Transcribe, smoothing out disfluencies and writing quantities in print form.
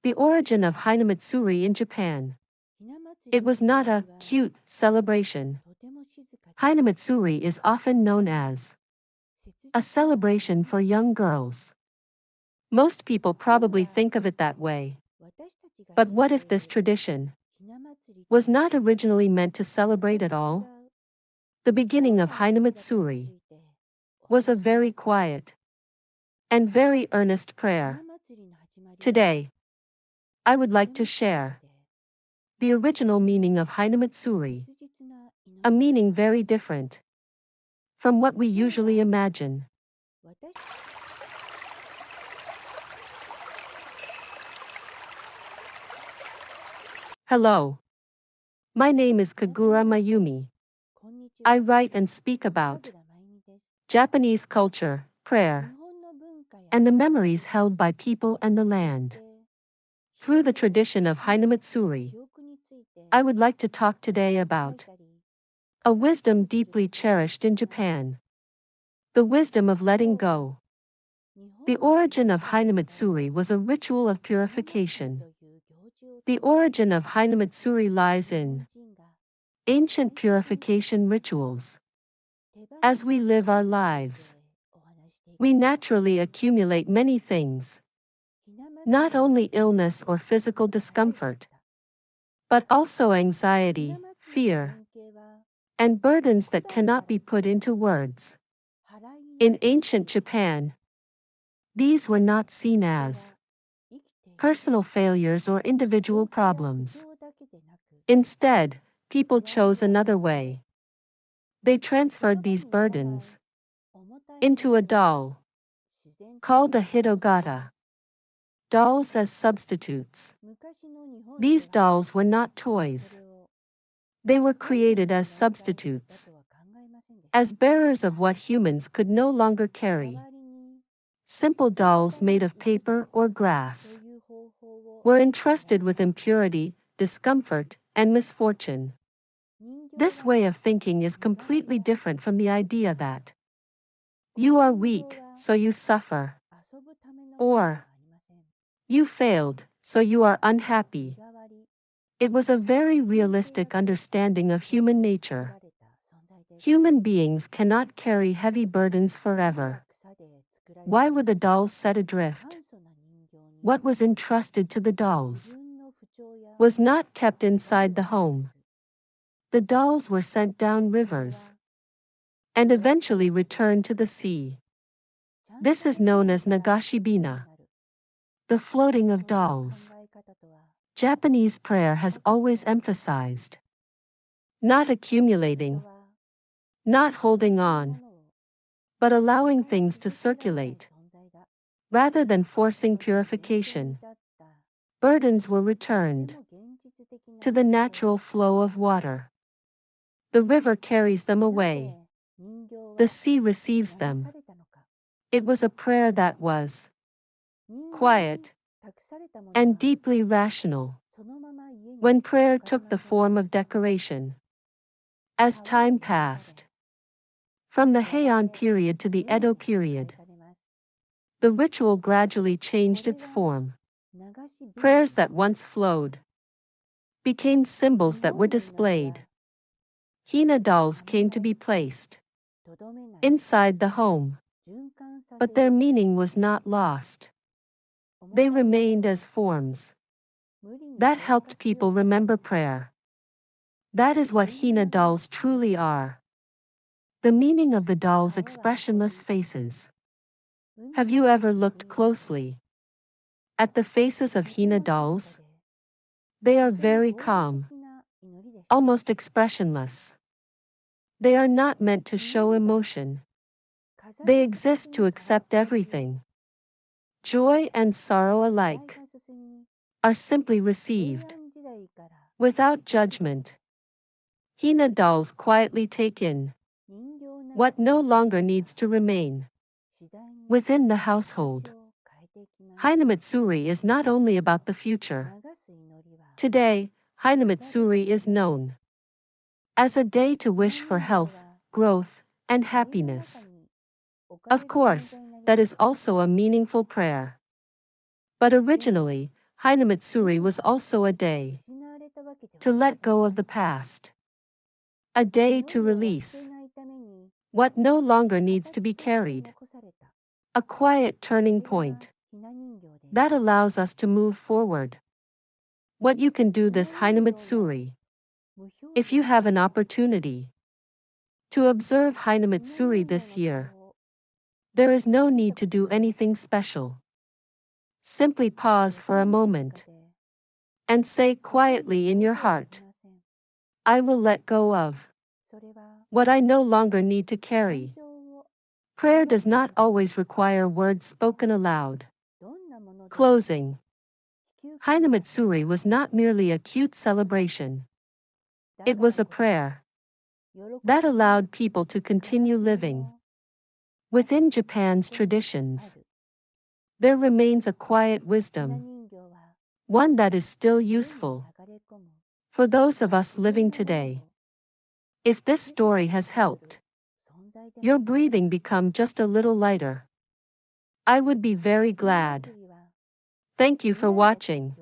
The origin of Hinamatsuri in Japan. It was not a cute celebration. Hinamatsuri is often known as a celebration for young girls. Most people probably think of it that way. But what if this tradition was not originally meant to celebrate at all? The beginning of Hinamatsuri was a very quiet and very earnest prayer. Today, I would like to share the original meaning of Hinamatsuri, a meaning very different from what we usually imagine. Hello. My name is Kagura Mayumi. I write and speak about Japanese culture, prayer, and the memories held by people and the land. Through the tradition of Hinamatsuri, I would like to talk today about a wisdom deeply cherished in Japan. The wisdom of letting go. The origin of Hinamatsuri was a ritual of purification. The origin of Hinamatsuri lies in ancient purification rituals. As we live our lives, we naturally accumulate many things, not only illness or physical discomfort, but also anxiety, fear, and burdens that cannot be put into words. In ancient Japan, these were not seen as personal failures or individual problems. Instead, people chose another way. They transferred these burdens into a doll, called a hitogata. Dolls as substitutes. These dolls were not toys. They were created as substitutes, as bearers of what humans could no longer carry. Simple dolls made of paper or grass were entrusted with impurity, discomfort, and misfortune. This way of thinking is completely different from the idea that you are weak, so you suffer, or you failed, so you are unhappy. It was a very realistic understanding of human nature. Human beings cannot carry heavy burdens forever. Why were the dolls set adrift? What was entrusted to the dolls was not kept inside the home. The dolls were sent down rivers and eventually returned to the sea. This is known as Nagashibina, the floating of dolls. Japanese prayer has always emphasized not accumulating, not holding on, but allowing things to circulate. Rather than forcing purification, burdens were returned to the natural flow of water. The river carries them away. The sea receives them. It was a prayer that was quiet and deeply rational. When prayer took the form of decoration, as time passed, from the Heian period to the Edo period, the ritual gradually changed its form. Prayers that once flowed became symbols that were displayed. Hina dolls came to be placed inside the home, but their meaning was not lost. They remained as forms that helped people remember prayer. That is what Hina dolls truly are. The meaning of the dolls' expressionless faces. Have you ever looked closely at the faces of Hina dolls? They are very calm, almost expressionless. They are not meant to show emotion. They exist to accept everything. Joy and sorrow alike are simply received without judgment. Hina dolls quietly take in what no longer needs to remain within the household. Hinamatsuri is not only about the future. Today, Hinamatsuri is known as a day to wish for health, growth, and happiness. Of course, that is also a meaningful prayer. But originally, Hinamatsuri was also a day to let go of the past, a day to release what no longer needs to be carried, a quiet turning point that allows us to move forward. What you can do this Hinamatsuri, if you have an opportunity to observe Hinamatsuri this year, there is no need to do anything special. Simply pause for a moment and say quietly in your heart, I will let go of what I no longer need to carry. Prayer does not always require words spoken aloud. Closing. Hinamatsuri was not merely a cute celebration. It was a prayer that allowed people to continue living. Within Japan's traditions, there remains a quiet wisdom, one that is still useful for those of us living today. If this story has helped your breathing become just a little lighter, I would be very glad. Thank you for watching.